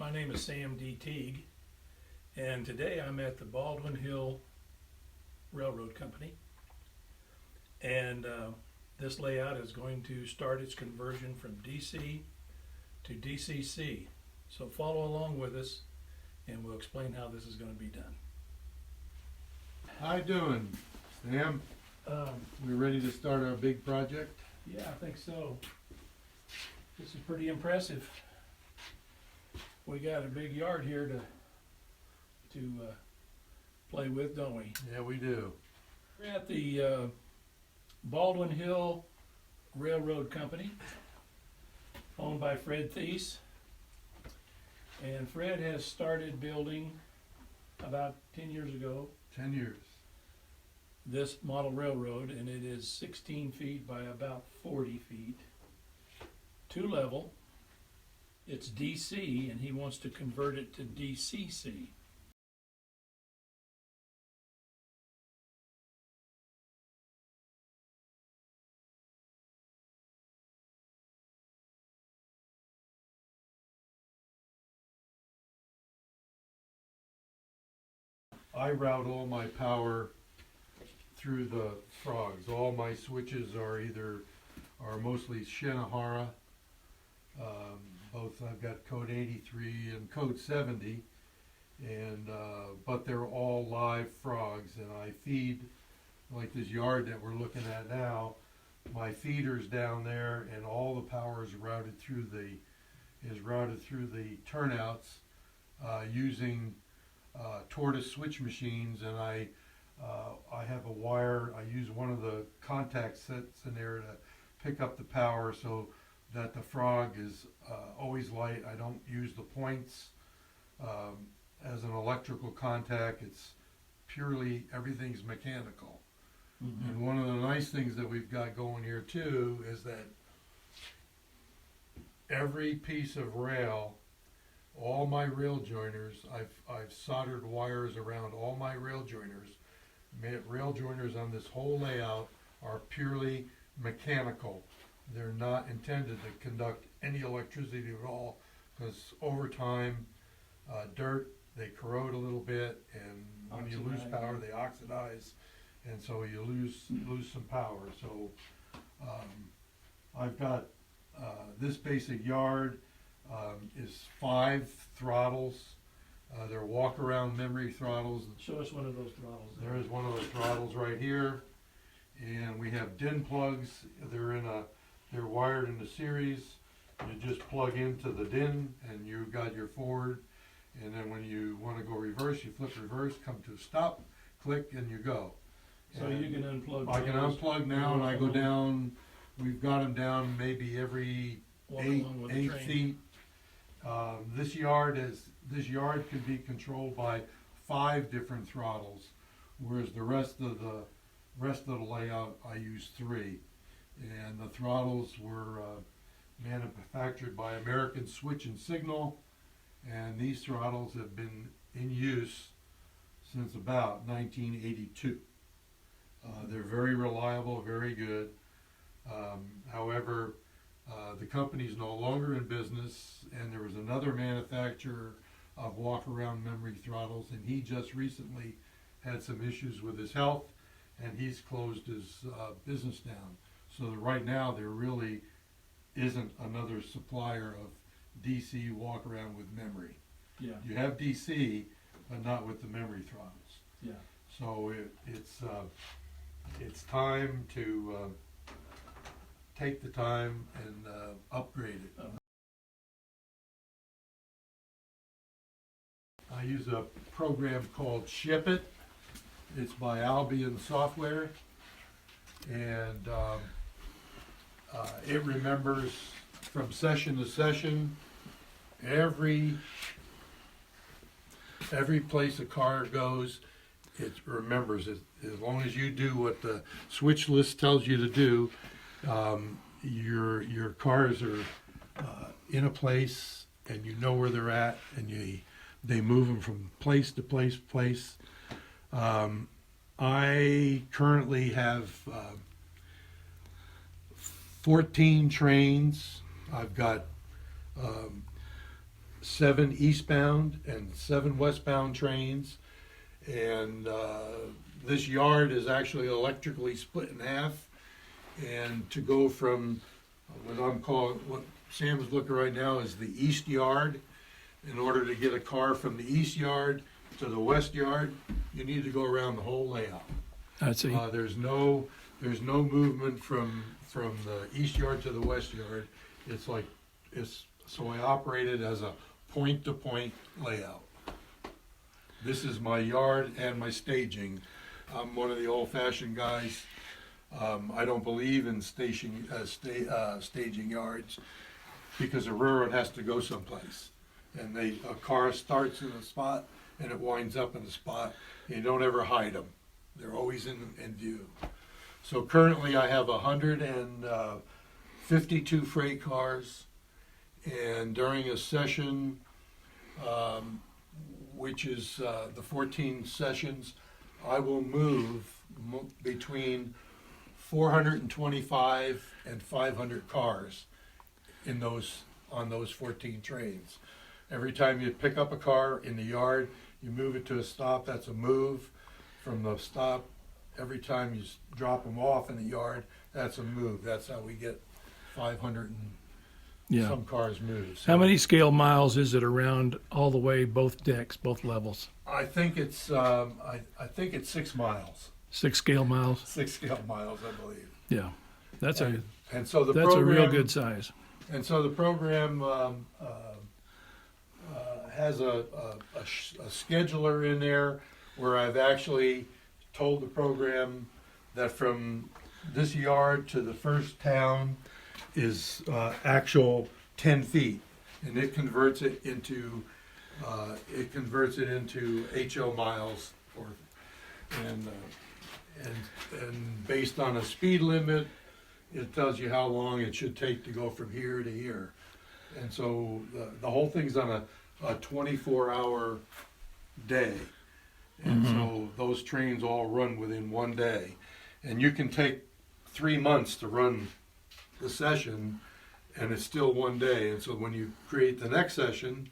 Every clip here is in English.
My name is Sam D. Teague, and today I'm at the Baldwin Hill Railroad Company. And this layout is going to start its conversion from DC to DCC. So follow along with us, and we'll explain how this is going to be done. How you doing, Sam? We ready to start our big project? Yeah, I think so. This is pretty impressive. We got a big yard here to play with, don't we? Yeah, we do. We're at the Baldwin Hill Railroad Company, owned by Fred Thies. And Fred has started building about 10 years ago 10 years. this model railroad, and it is 16 feet by about 40 feet, two level. It's DC, and he wants to convert it to DCC. I route all my power through the frogs. All my switches are mostly Shinohara. Both I've got code 83 and code 70, and but they're all live frogs, and I feed, like this yard that we're looking at now. My feeder's down there, and all the power is routed through the turnouts using tortoise switch machines, and I have a wire. I use one of the contact sets in there to pick up the power so that the frog is always light. I don't use the points as an electrical contact. It's purely, everything's mechanical. Mm-hmm. And one of the nice things that we've got going here too is that every piece of rail, all my rail joiners, I've soldered wires around all my rail joiners. Rail joiners on this whole layout are purely mechanical. They're not intended to conduct any electricity at all, because over time, dirt, they corrode a little bit, and when you lose power, they oxidize, and so you lose some power. So I've got this basic yard is 5 throttles. They're walk-around memory throttles. Show us one of those throttles. There is one of the throttles right here, and we have DIN plugs. They're wired in a series. You just plug into the DIN, and you've got your forward. And then when you want to go reverse, you flip reverse, come to a stop, click, and you go. So and you can unplug. I can unplug now, and I go down. We've got them down maybe every 8 feet. This yard can be controlled by 5 different throttles, whereas the rest of the layout I use 3. And the throttles were manufactured by American Switch and Signal, and these throttles have been in use since about 1982. They're very reliable, very good. However, the company's no longer in business, and there was another manufacturer of walk-around memory throttles, and he just recently had some issues with his health, and he's closed his business down. So that right now there really isn't another supplier of DC walk-around with memory. Yeah. You have DC, but not with the memory throttles. Yeah. So it's time to take the time and upgrade it. I use a program called Ship It. It's by Albion Software, and it remembers from session to session every place a car goes. It remembers it. As long as you do what the switch list tells you to do, your cars are in a place, and you know where they're at, and they move them from place to place. I currently have 14 trains. I've got 7 eastbound and 7 westbound trains. And this yard is actually electrically split in half. And to go from what Sam's looking right now is the east yard. In order to get a car from the east yard to the west yard, you need to go around the whole layout. I see. There's no movement from the east yard to the west yard. So I operate it as a point-to-point layout. This is my yard and my staging. I'm one of the old-fashioned guys. I don't believe in staging yards because a railroad has to go someplace. And a car starts in a spot and it winds up in a spot. And you don't ever hide them. They're always in view. So currently I have 152 freight cars. And during a session, which is the 14 sessions, I will move between 425 and 500 cars on those 14 trains. Every time you pick up a car in the yard, you move it to a stop, that's a move. From the stop, every time you drop them off in the yard, that's a move. That's how we get 500 and some cars moved. So how many scale miles is it around all the way, both decks, both levels? I think it's I think it's 6 miles. 6 scale miles? 6 scale miles, I believe. Yeah, that's so the that's program, a real good size. And so the program has a scheduler in there where I've actually told the program that from this yard to the first town is actual 10 feet, and it converts it into HO miles, and based on a speed limit, it tells you how long it should take to go from here to here. And so the whole thing's on a 24-hour day, and so those trains all run within one day, and you can take 3 months to run the session and it's still one day. And so when you create the next session,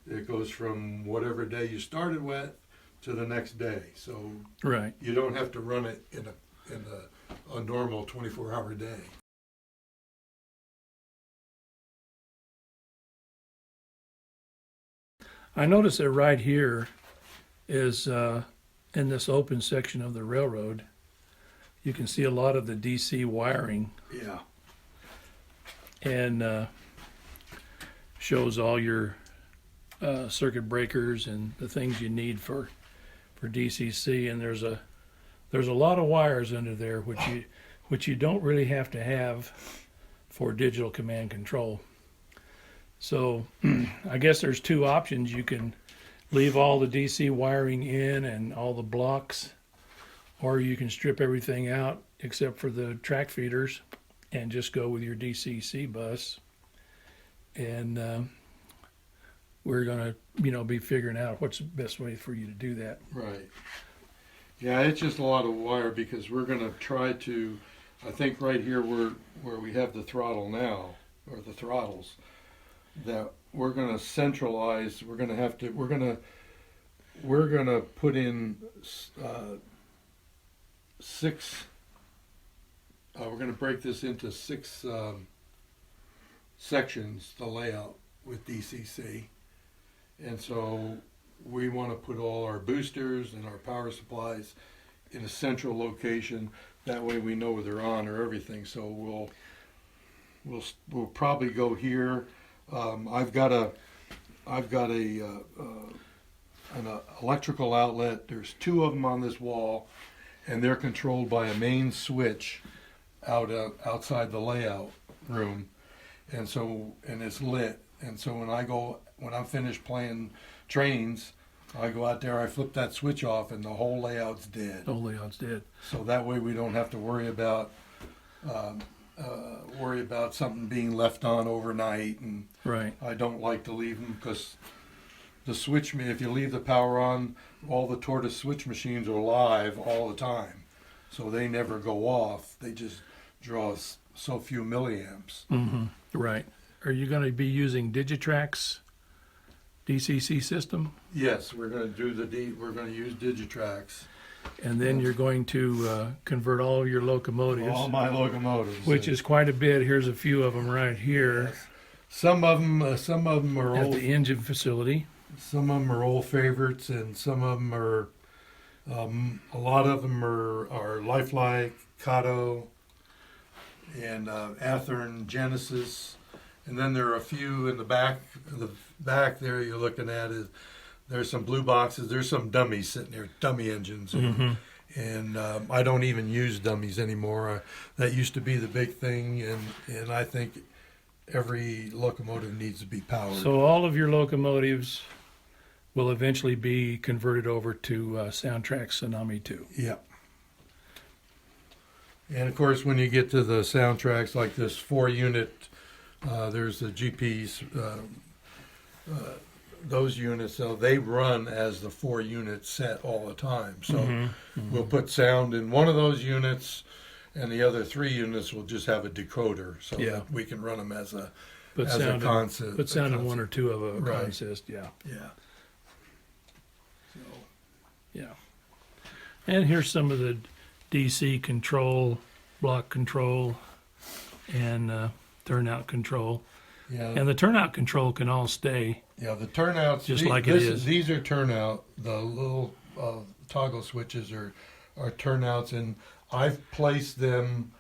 it goes from whatever day you started with to the next day. So right, you don't have to run it in a normal 24-hour day. I notice that right here is in this open section of the railroad, you can see a lot of the DC wiring. Yeah. And shows all your circuit breakers and the things you need for DCC. And there's a lot of wires under there which you don't really have to have for digital command control. So I guess there's 2 options. You can leave all the DC wiring in and all the blocks, or you can strip everything out except for the track feeders and just go with your DCC bus. And we're going to, be figuring out what's the best way for you to do that. Right. Yeah, it's just a lot of wire because we're going to try to, I think right here where we have the throttle now, or the throttles, that we're going to centralize. We're going to put in 6. We're going to break this into 6 sections, the layout with DCC. And so we want to put all our boosters and our power supplies in a central location. That way we know they're on or everything. So we'll probably go here. I've got an electrical outlet. There's 2 of them on this wall, and they're controlled by a main switch outside the layout room, and it's lit. And so when I'm finished playing trains, I go out there, I flip that switch off, and the whole layout's dead. The whole layout's dead. So that way we don't have to worry about something being left on overnight. And right. I don't like to leave them because if you leave the power on, all the tortoise switch machines are live all the time, so they never go off. They just draw so few milliamps. Mm-hmm. Right. Are you going to be using Digitrax DCC system, Yes, we're gonna do we're gonna use Digitrax. and then you're going to convert all of your locomotives, All my locomotives. which is quite a bit. Here's a few of them right here Some of them are at old. the engine facility. Some of them are old favorites, and some of them are. A lot of them are Lifelike, Kato, and Athearn Genesis, and then there are a few in the back. The back there you're looking at there's some blue boxes. There's some dummies sitting there, dummy engines, and I don't even use dummies anymore. That used to be the big thing, and I think every locomotive needs to be powered. So all of your locomotives will eventually be converted over to Soundtrack Tsunami 2. Yeah. And of course, when you get to the soundtracks like this 4-unit, there's the GPs, those units, so they run as the 4-unit set all the time. So we'll put sound in one of those units, and the other 3 units will just have a decoder, so that we can run them as a concept. Put sound in one or two of a Right. consist, yeah. Yeah. So, Yeah. And here's some of the DC control, block control, and turnout control. yeah. And the turnout control can all stay. Yeah, the turnouts, Just like it is. These are turnout. The little toggle switches are turnouts, and I've placed them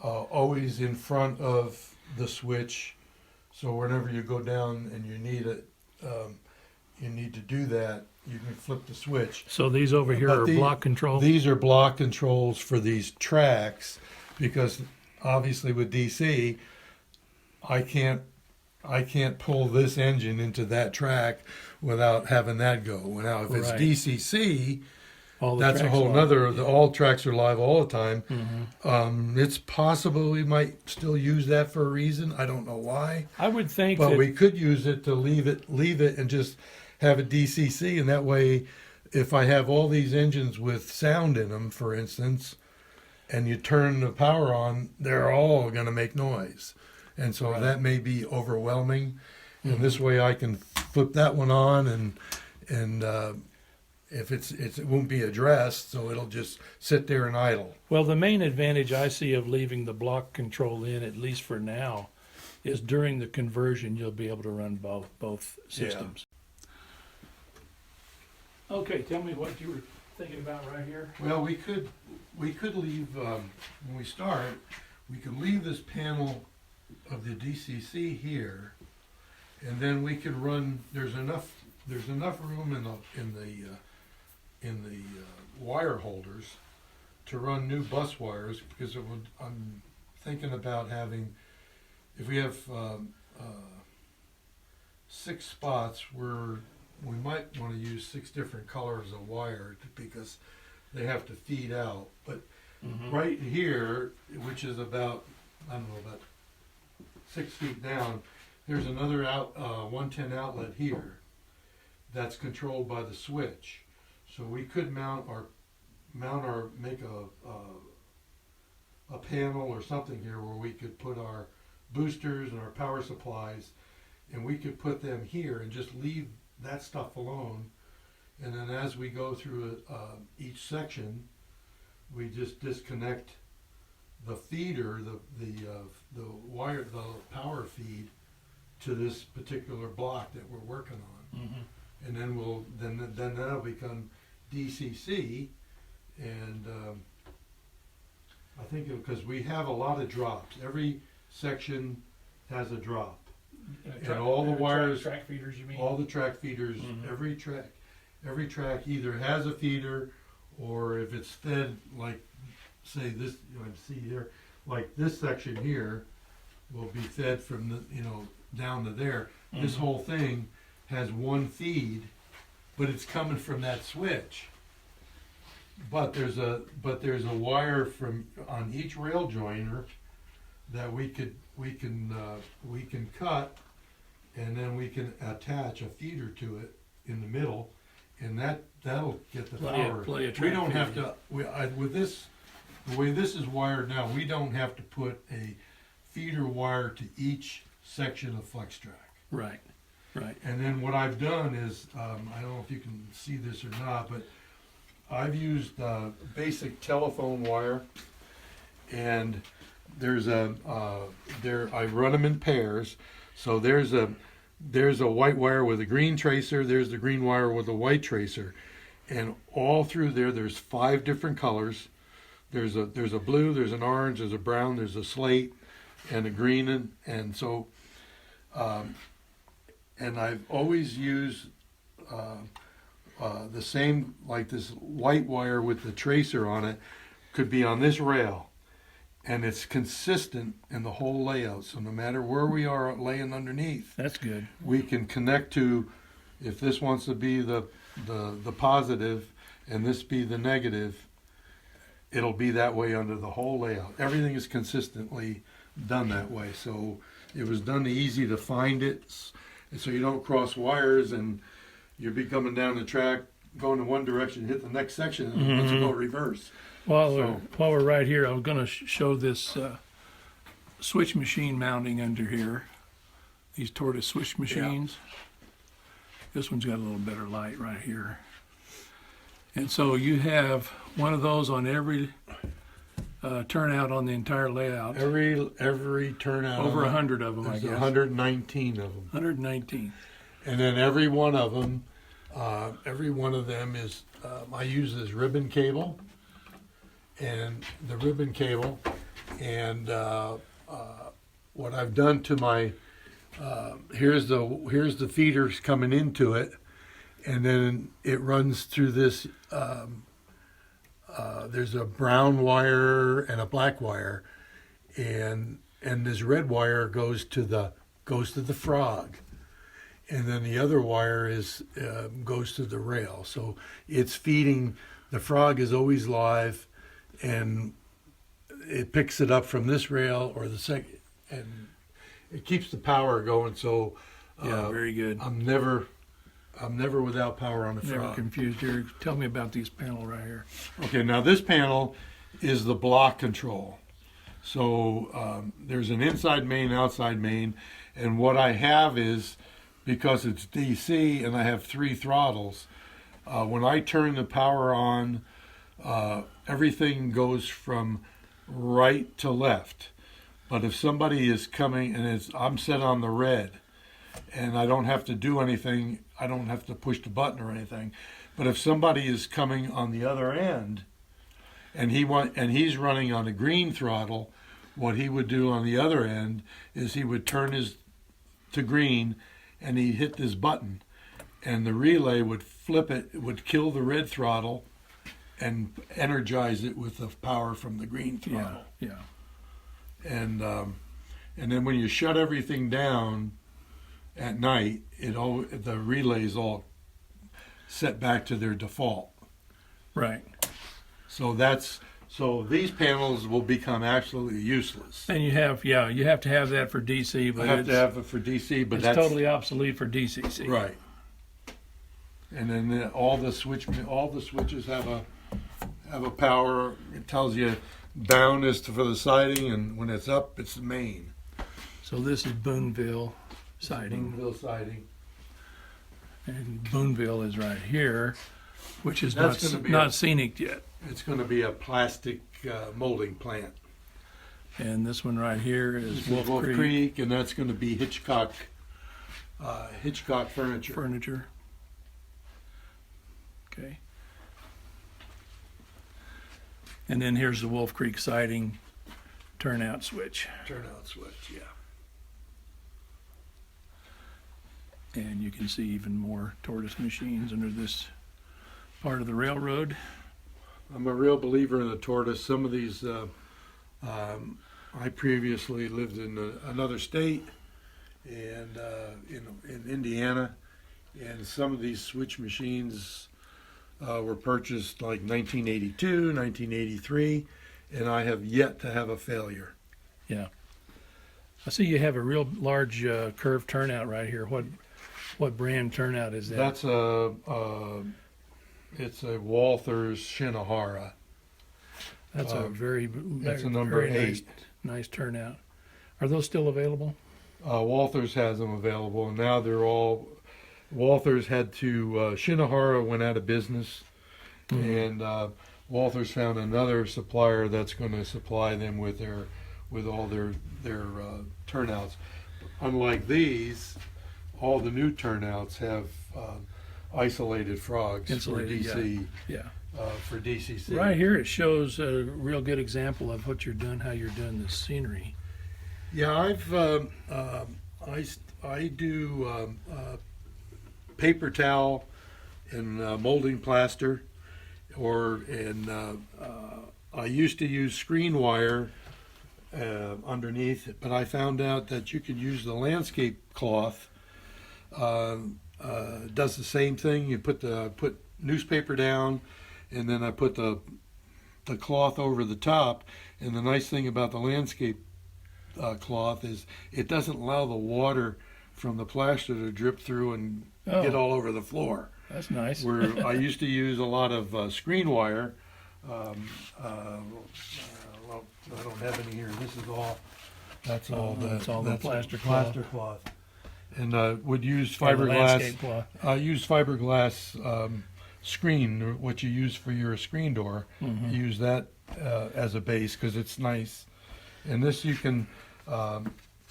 always in front of the switch. So whenever you go down and you need it, you need to do that, you can flip the switch. So these over here But are block control. These are block controls for these tracks, because obviously with DC, I can't pull this engine into that track without having that go. Now, if it's Right. DCC, All the that's a tracks whole live. nother. All tracks are live all the time. Mhm. It's possible we might still use that for a reason. I don't know why, I would think but that we could use it to leave it, and just have a DCC, and that way, if I have all these engines with sound in them, for instance, and you turn the power on, they're all going to make noise. And so Right. that may be overwhelming. And this way I can flip that one on, and if it won't be addressed, so it'll just sit there and idle. Well, the main advantage I see of leaving the block control in, at least for now, is during the conversion you'll be able to run both systems. Okay, tell me what you were thinking about right here. Well, we could leave, when we start, we could leave this panel of the DCC here, and then we could run, there's enough room in the wire holders to run new bus wires, because I'm thinking about having, if we have 6 spots, we might want to use 6 different colors of wire, because they have to feed out. But right here, which is about, I don't know, about 6 feet down, there's another 110 outlet here that's controlled by the switch. So we could make a panel or something here where we could put our boosters and our power supplies, and we could put them here and just leave that stuff alone. And then as we go through each section, we just disconnect the feeder, the wire, the power feed to this particular block that we're working on. And then then that'll become DCC, and I think because we have a lot of drops. Every section has a drop. And all the wires, track feeders, you mean? all the track feeders, every track either has a feeder, or if it's fed, like say this, see here, like this section here will be fed from the down to there. This whole thing has one feed, but it's coming from that switch. But there's a wire from on each rail joiner that we can cut, and then we can attach a feeder to it in the middle, and that'll get the power. Plenty of We track don't have feeding. to. With this, the way this is wired now, we don't have to put a feeder wire to each section of flex track. Right. Right. And then what I've done is, I don't know if you can see this or not, but I've used basic telephone wire, and there's I run them in pairs. So there's a white wire with a green tracer. There's the green wire with a white tracer, and all through there's 5 different colors. There's a blue, there's an orange, there's a brown, there's a slate, and a green, and so. And I've always used the same, like this white wire with the tracer on it could be on this rail, and it's consistent in the whole layout. So no matter where we are laying underneath, That's good. we can connect to, if this wants to be the positive and this be the negative, it'll be that way under the whole layout. Everything is consistently done that way. So it was done easy to find it, and so you don't cross wires and you'll be coming down the track, going in one direction, hit the next section, and let's go reverse. While we're right here, I'm going to show this switch machine mounting under here. These tortoise switch machines. This one's got a little better light right here. And so you have one of those on every turnout on the entire layout. Every turnout. Over 100 of them, I there's guess. 119 of them. 119. And then every one of them is, I use this ribbon cable, and the ribbon cable, and what I've done to my, here's the feeders coming into it, and then it runs through this, there's a brown wire and a black wire, and this red wire goes to the frog, and then the other wire goes to the rail. So it's feeding. The frog is always live, and it picks it up from this rail or the second, and it keeps the power going. So Yeah, very good. I'm never without power on the Never frog. confused here. Tell me about these panel right here. Okay, now this panel is the block control. So there's an inside main, outside main, and what I have is, because it's DC and I have 3 throttles, when I turn the power on, everything goes from right to left. But if somebody is coming and I'm set on the red, and I don't have to do anything, I don't have to push the button or anything. But if somebody is coming on the other end, and he's running on a green throttle, what he would do on the other end is he would turn his to green, and he'd hit this button, and the relay would flip it. It would kill the red throttle, and energize it with the power from the green throttle. Yeah. And then when you shut everything down at night, the relays all set back to their default. Right. So these panels will become absolutely useless. And you have to have that for DC, but I have to have it for DC, but it's that's totally obsolete for DCC. right. And then all the switches have a power. It tells you down is for the siding, and when it's up, it's the main. So this is Boonville siding, Boonville siding. and Boonville is right here, which is That's gonna be not scenic yet. It's going to be a plastic molding plant. And this one right here is This is Wolf Creek, and that's going to be Hitchcock furniture. Furniture. Okay. And then here's the Wolf Creek siding turnout switch. Turnout switch, yeah. And you can see even more tortoise machines under this part of the railroad. I'm a real believer in the tortoise. Some of these, I previously lived in another state, and in Indiana, and some of these switch machines were purchased like 1982, 1983, and I have yet to have a failure. Yeah. I see you have a real large curved turnout right here. What brand turnout is that? That's it's a Walther's Shinohara. That's a it's a number very 8. nice turnout. Are those still available? Walthers has them available, and now they're all. Walthers had to. Shinohara went out of business, and Walthers found another supplier that's going to supply them with all their turnouts. Unlike these, all the new turnouts have isolated frogs Insulated, for DC. Yeah. For DCC. Right here, it shows a real good example of what you're doing, how you're doing the scenery. Yeah, I do paper towel and molding plaster, I used to use screen wire underneath it, but I found out that you could use the landscape cloth. Does the same thing. You put newspaper down, and then I put the cloth over the top. And the nice thing about the landscape cloth is it doesn't allow the water from the plaster to drip through and get all over the floor. That's nice. Where I used to use a lot of screen wire. Well, I don't have any here. This is all. That's all. That's all the plaster cloth. And would use landscape fiberglass. cloth. I use fiberglass screen, what you use for your screen door. Use that as a base because it's nice. And this you can.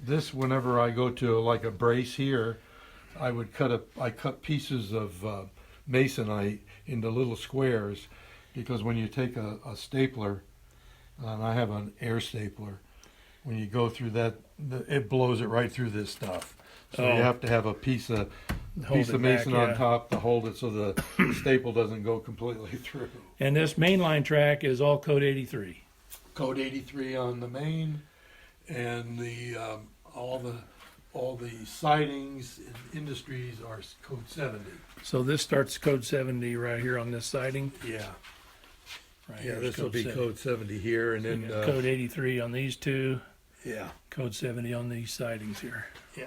This whenever I go to like a brace here, I cut pieces of masonite into little squares, because when you take a stapler, and I have an air stapler, when you go through that, it blows it right through this stuff. So you have to have a piece of mason on top to hold it so the staple doesn't go completely through. And this mainline track is all code 83. Code 83 on the main, and the all the sidings and industries are code 70. So this starts code 70 right here on this siding. Yeah. Right Yeah, here's this will be 70. code 70 here, and So you then got code 83 on these two. yeah. Code 70 on these sidings here. Yeah.